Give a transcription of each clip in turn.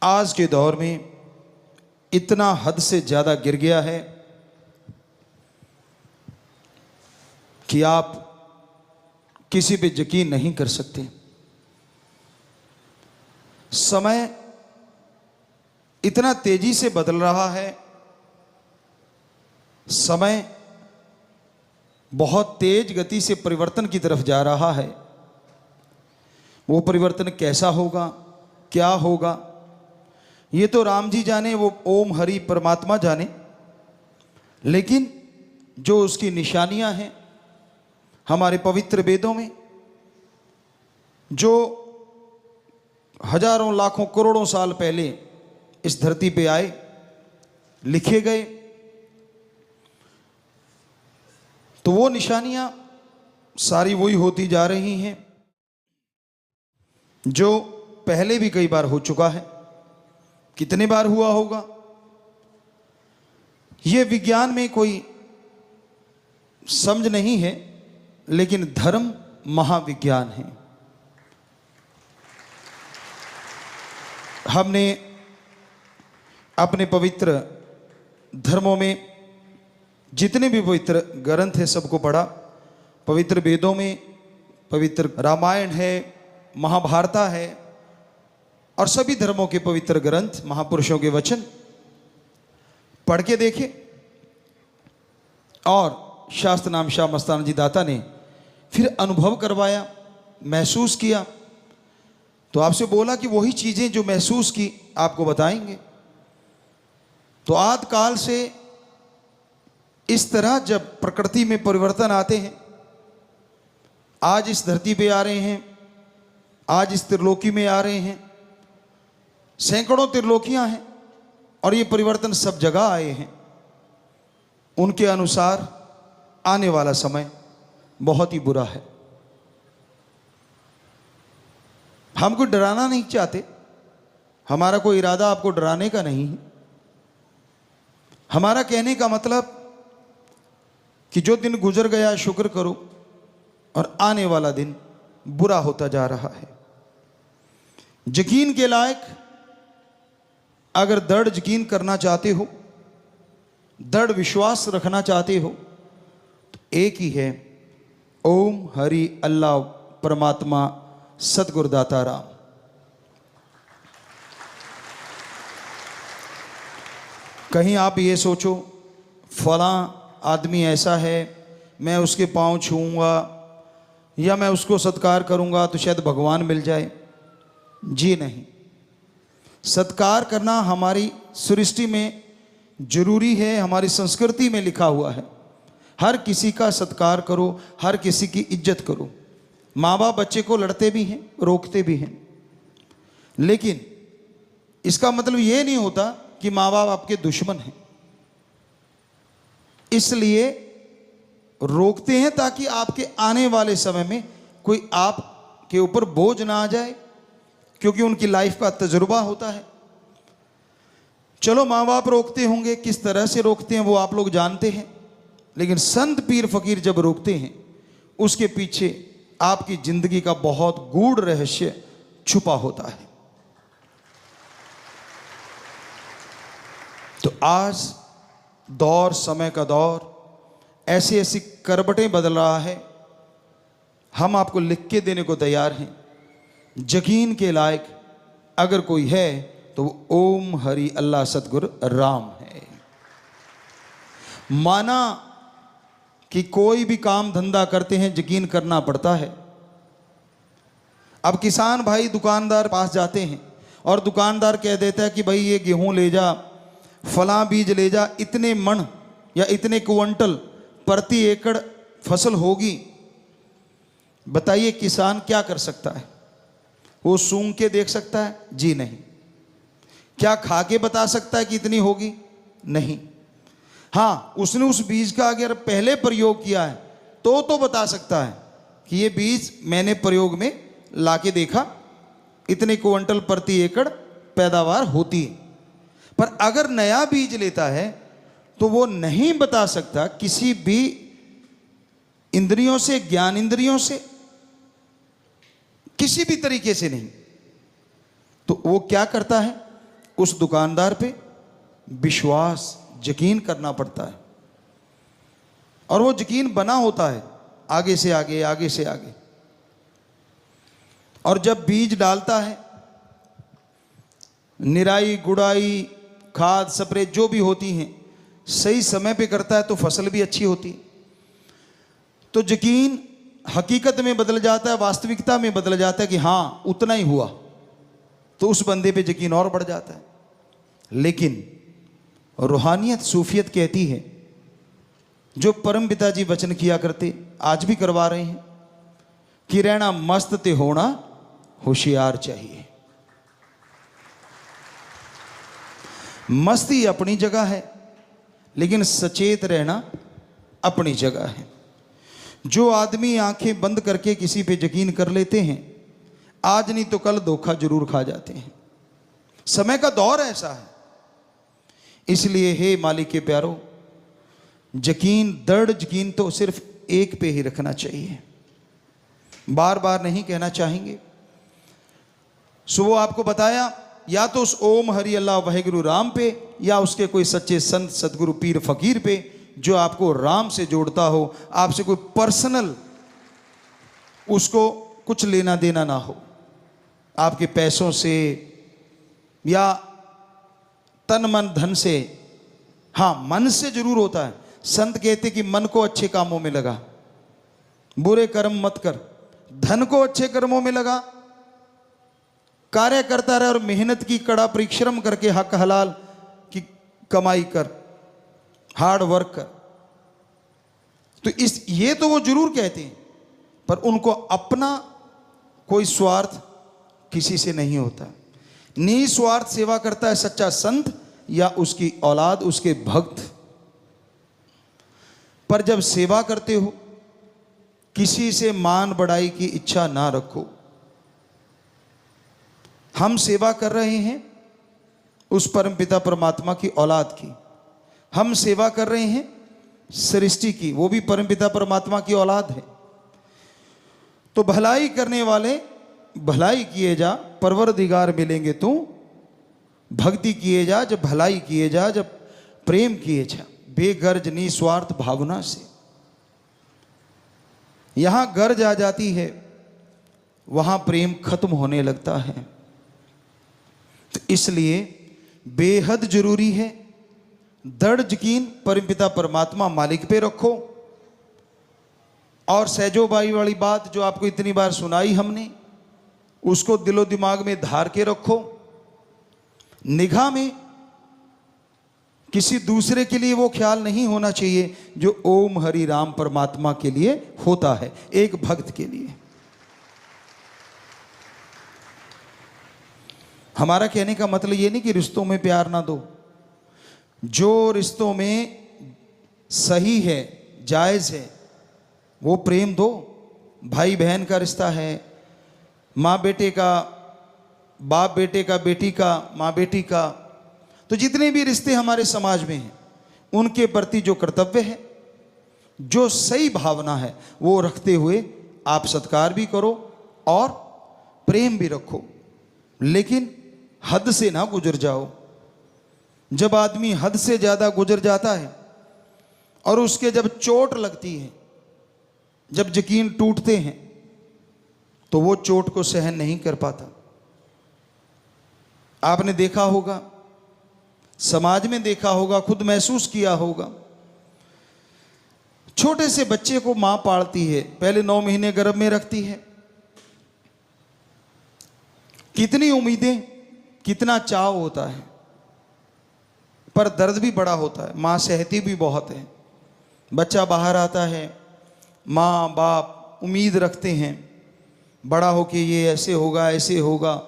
आज के दौर में इतना हद से ज़्यादा गिर गया है कि आप किसी पे यकीन नहीं कर सकते। समय इतना तेजी से बदल रहा है, समय बहुत तेज गति से परिवर्तन की तरफ जा रहा है। वो परिवर्तन कैसा होगा, क्या होगा, ये तो राम जी जाने, वो ओम हरि परमात्मा जाने। लेकिन जो उसकी निशानियां हैं हमारे पवित्र वेदों में, जो हजारों लाखों करोड़ों साल पहले इस धरती पे आए, लिखे गए, तो वो निशानियां सारी वही होती जा रही हैं जो पहले भी कई बार हो चुका है। कितने बार हुआ होगा, ये विज्ञान में कोई समझ नहीं है, लेकिन धर्म महाविज्ञान है। हमने अपने पवित्र धर्मों में जितने भी पवित्र ग्रंथ है सबको पढ़ा। पवित्र वेदों में पवित्र रामायण है, महाभारत है, और सभी धर्मों के पवित्र ग्रंथ, महापुरुषों के वचन पढ़ के देखे। और शास्त्र नाम शाह मस्ताना जी दाता ने फिर अनुभव करवाया, महसूस किया। तो आपसे बोला कि वही चीज़ें जो महसूस की आपको बताएंगे। तो आदि काल से इस तरह जब प्रकृति में परिवर्तन आते हैं, आज इस धरती पे आ रहे हैं, आज इस त्रिलोकी में आ रहे हैं, सैकड़ों त्रिलोकियां हैं, और ये परिवर्तन सब जगह आए हैं। उनके अनुसार आने वाला समय बहुत ही बुरा है। हम कोई डराना नहीं चाहते, हमारा कोई इरादा आपको डराने का नहीं है। हमारा कहने का मतलब कि जो दिन गुजर गया शुक्र करो, और आने वाला दिन बुरा होता जा रहा है। यकीन के लायक अगर दृढ़ यकीन करना चाहते हो, दृढ़ विश्वास रखना चाहते हो, तो एक ही है, ओम हरि अल्लाह परमात्मा सतगुरुदाता राम। कहीं आप ये सोचो फलां आदमी ऐसा है, मैं उसके पांव छूऊंगा या मैं उसको सत्कार करूंगा तो शायद भगवान मिल जाए। जी नहीं, सत्कार करना हमारी सृष्टि में जरूरी है, हमारी संस्कृति में लिखा हुआ है। हर किसी का सत्कार करो, हर किसी की इज्जत करो। माँ बाप बच्चे को लड़ते भी हैं, रोकते भी हैं, लेकिन इसका मतलब ये नहीं होता कि माँ बाप आपके दुश्मन हैं। इसलिए रोकते हैं ताकि आपके आने वाले समय में कोई आपके ऊपर बोझ ना आ जाए, क्योंकि उनकी लाइफ का तजुर्बा होता है। चलो माँ बाप रोकते होंगे, किस तरह से रोकते हैं वो आप लोग जानते हैं, लेकिन संत पीर फकीर जब रोकते हैं उसके पीछे आपकी जिंदगी का बहुत गूढ़ रहस्य छुपा होता है। तो आज दौर, समय का दौर ऐसी ऐसी करवटें बदल रहा है, हम आपको लिख के देने को तैयार हैं। यकीन के लायक अगर कोई है तो वो ओम हरि अल्लाह सतगुरु राम है। माना कि कोई भी काम धंधा करते हैं यकीन करना पड़ता है। अब किसान भाई दुकानदार पास जाते हैं और दुकानदार कह देता है कि भाई ये गेहूं ले जा, फलां बीज ले जा, इतने मन या इतने क्विंटल प्रति एकड़ फसल होगी। बताइए किसान क्या कर सकता है? वो सूंघ के देख सकता है? जी नहीं। क्या खा के बता सकता है कि इतनी होगी? नहीं। हाँ, उसने उस बीज का अगर पहले प्रयोग किया है तो बता सकता है कि ये बीज मैंने प्रयोग में लाके देखा, इतने क्विंटल प्रति एकड़ पैदावार होती है। पर अगर नया बीज लेता है तो वो नहीं बता सकता किसी भी इंद्रियों से, ज्ञान इंद्रियों से, किसी भी तरीके से नहीं। तो वो क्या करता है? उस दुकानदार पे विश्वास, यकीन करना पड़ता है। और वो यकीन बना होता है आगे से आगे, आगे से आगे। और जब बीज डालता है, निराई गुड़ाई, खाद स्प्रे जो भी होती हैं सही समय पे करता है तो फसल भी अच्छी होती है। तो यकीन हकीकत में बदल जाता है, वास्तविकता में बदल जाता है कि हाँ उतना ही हुआ, तो उस बंदे पे यकीन और बढ़ जाता है। लेकिन रूहानियत, सूफियत कहती है, जो परम पिताजी वचन किया करते, आज भी करवा रहे हैं, कि रहना मस्त ते होना होशियार चाहिए। मस्ती अपनी जगह है, लेकिन सचेत रहना अपनी जगह है। जो आदमी आंखें बंद करके किसी पे यकीन कर लेते हैं, आज नहीं तो कल धोखा जरूर खा जाते हैं। समय का दौर ऐसा है। इसलिए हे मालिक के प्यारो, यकीन, दृढ़ यकीन तो सिर्फ एक पे ही रखना चाहिए, बार बार नहीं कहना चाहेंगे। सो वो आपको बताया, या तो उस ओम हरि अल्लाह वाहिगुरु राम पे, या उसके कोई सच्चे संत सदगुरु पीर फकीर पे, जो आपको राम से जोड़ता हो, आपसे कोई पर्सनल उसको कुछ लेना देना ना हो, आपके पैसों से या तन मन धन से। हाँ, मन से जरूर होता है। संत कहते कि मन को अच्छे कामों में लगा, बुरे कर्म मत कर, धन को अच्छे कर्मों में लगा, कार्य करता रहे और मेहनत की, कड़ा परिश्रम करके हक हलाल की कमाई कर, हार्ड वर्क कर। तो ये तो वो जरूर कहते हैं, पर उनको अपना कोई स्वार्थ किसी से नहीं होता। निस्वार्थ सेवा करता है सच्चा संत या उसकी औलाद, उसके भक्त। पर जब सेवा करते हो, किसी से मान बढ़ाई की इच्छा ना रखो। हम सेवा कर रहे हैं उस परमपिता परमात्मा की औलाद की, हम सेवा कर रहे हैं सृष्टि की, वो भी परमपिता परमात्मा की औलाद है। तो भलाई करने वाले भलाई किए जा, परवरदिगार मिलेंगे तू। भक्ति किए जा, जब भलाई किए जा, जब प्रेम किए जा, बेगर्ज निस्वार्थ भावना से। यहां गर्ज आ जाती है, वहां प्रेम खत्म होने लगता है। तो इसलिए बेहद जरूरी है दृढ़ यकीन परमपिता परमात्मा मालिक पे रखो। और सहजोबाई वाली बात जो आपको इतनी बार सुनाई हमने, उसको दिलो दिमाग में धार के रखो। निगाह में किसी दूसरे के लिए वो ख्याल नहीं होना चाहिए जो ओम हरि राम परमात्मा के लिए होता है, एक भक्त के लिए। हमारा कहने का मतलब ये नहीं कि रिश्तों में प्यार ना दो। जो रिश्तों में सही है, जायज़ है, वो प्रेम दो। भाई बहन का रिश्ता है, माँ बेटे का, बाप बेटे का, बेटी का, माँ बेटी का, तो जितने भी रिश्ते हमारे समाज में हैं, उनके प्रति जो कर्तव्य है, जो सही भावना है, वो रखते हुए आप सत्कार भी करो और प्रेम भी रखो। लेकिन हद से ना गुजर जाओ। जब आदमी हद से ज़्यादा गुजर जाता है और उसके जब चोट लगती है, जब यकीन टूटते हैं, तो वो चोट को सहन नहीं कर पाता। आपने देखा होगा, समाज में देखा होगा, खुद महसूस किया होगा। छोटे से बच्चे को मां पालती है, पहले 9 महीने गर्भ में रखती है, कितनी उम्मीदें, कितना चाव होता है, पर दर्द भी बड़ा होता है। मां सहती भी बहुत है। बच्चा बाहर आता है, माँ बाप उम्मीद रखते हैं बड़ा होके ये ऐसे होगा, ऐसे होगा।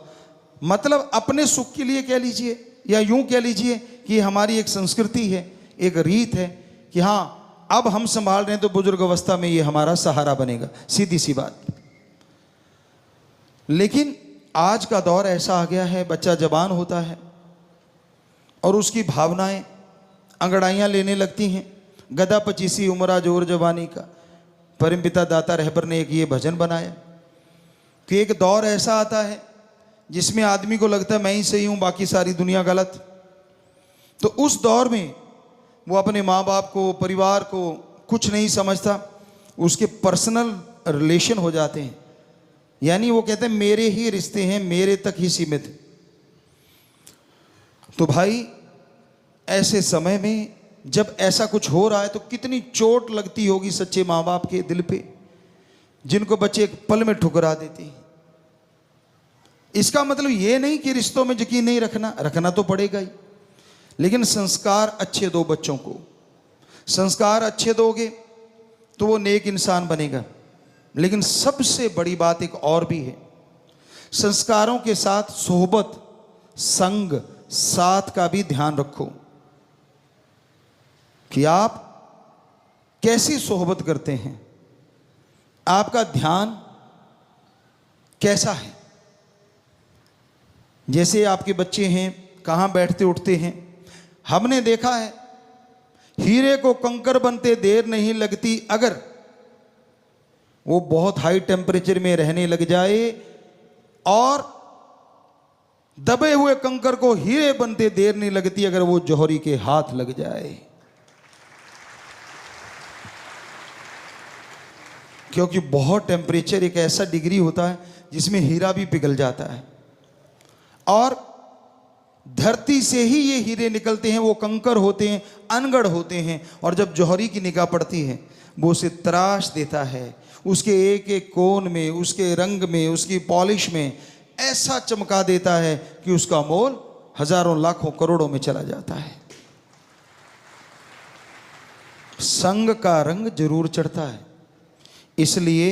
मतलब अपने सुख के लिए कह लीजिए, या यूं कह लीजिए कि हमारी एक संस्कृति है, एक रीत है कि हाँ अब हम संभाल रहे हैं तो बुजुर्ग अवस्था में ये हमारा सहारा बनेगा, सीधी सी बात। लेकिन आज का दौर ऐसा आ गया है, बच्चा जवान होता है और उसकी भावनाएं अंगड़ाइयाँ लेने लगती हैं। गदा पचीसी उमरा जोर जवानी का, परमपिता दाता रहबर ने एक ये भजन बनाया कि एक दौर ऐसा आता है जिसमें आदमी को लगता है मैं ही सही हूं, बाकी सारी दुनिया गलत। तो उस दौर में वो अपने माँ बाप को, परिवार को कुछ नहीं समझता, उसके पर्सनल रिलेशन हो जाते हैं। यानी वो कहते हैं मेरे ही रिश्ते हैं, मेरे तक ही सीमित। तो भाई ऐसे समय में जब ऐसा कुछ हो रहा है तो कितनी चोट लगती होगी सच्चे माँ बाप के दिल पे, जिनको बच्चे एक पल में ठुकरा देते हैं। इसका मतलब ये नहीं कि रिश्तों में यकीन नहीं रखना, रखना तो पड़ेगा ही, लेकिन संस्कार अच्छे दो बच्चों को। संस्कार अच्छे दोगे तो वो नेक इंसान बनेगा। लेकिन सबसे बड़ी बात एक और भी है, संस्कारों के साथ सोहबत, संग, साथ का भी ध्यान रखो कि आप कैसी सोहबत करते हैं, आपका ध्यान कैसा है। जैसे आपके बच्चे हैं, कहाँ बैठते उठते हैं। हमने देखा है हीरे को कंकर बनते देर नहीं लगती, अगर वो बहुत हाई टेम्परेचर में रहने लग जाए, और दबे हुए कंकर को हीरे बनते देर नहीं लगती अगर वो जौहरी के हाथ लग जाए। क्योंकि बहुत टेम्परेचर एक ऐसा डिग्री होता है जिसमें हीरा भी पिघल जाता है, और धरती से ही ये हीरे निकलते हैं, वो कंकर होते हैं, अनगढ़ होते हैं। और जब जौहरी की निगाह पड़ती है वो उसे तराश देता है, उसके एक एक कोण में, उसके रंग में, उसकी पॉलिश में ऐसा चमका देता है कि उसका मोल हजारों लाखों करोड़ों में चला जाता है। संग का रंग जरूर चढ़ता है। इसलिए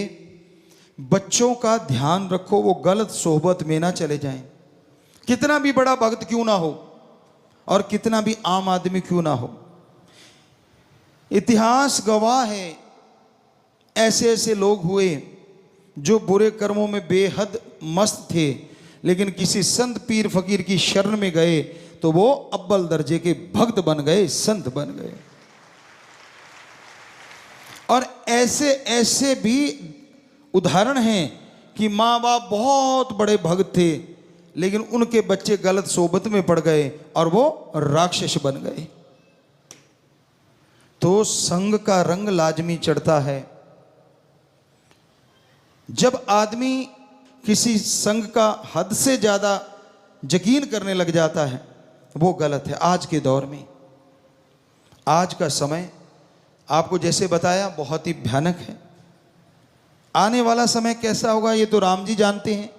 बच्चों का ध्यान रखो, वो गलत सोहबत में ना चले जाएं। कितना भी बड़ा भक्त क्यों ना हो और कितना भी आम आदमी क्यों ना हो, इतिहास गवाह है ऐसे ऐसे लोग हुए जो बुरे कर्मों में बेहद मस्त थे, लेकिन किसी संत पीर फकीर की शरण में गए तो वो अव्वल दर्जे के भक्त बन गए, संत बन गए। और ऐसे ऐसे भी उदाहरण हैं कि माँ बाप बहुत बड़े भक्त थे, लेकिन उनके बच्चे गलत सोबत में पड़ गए और वो राक्षस बन गए। तो संग का रंग लाजमी चढ़ता है। जब आदमी किसी संग का हद से ज्यादा यकीन करने लग जाता है वो गलत है। आज के दौर में, आज का समय आपको जैसे बताया बहुत ही भयानक है। आने वाला समय कैसा होगा ये तो राम जी जानते हैं।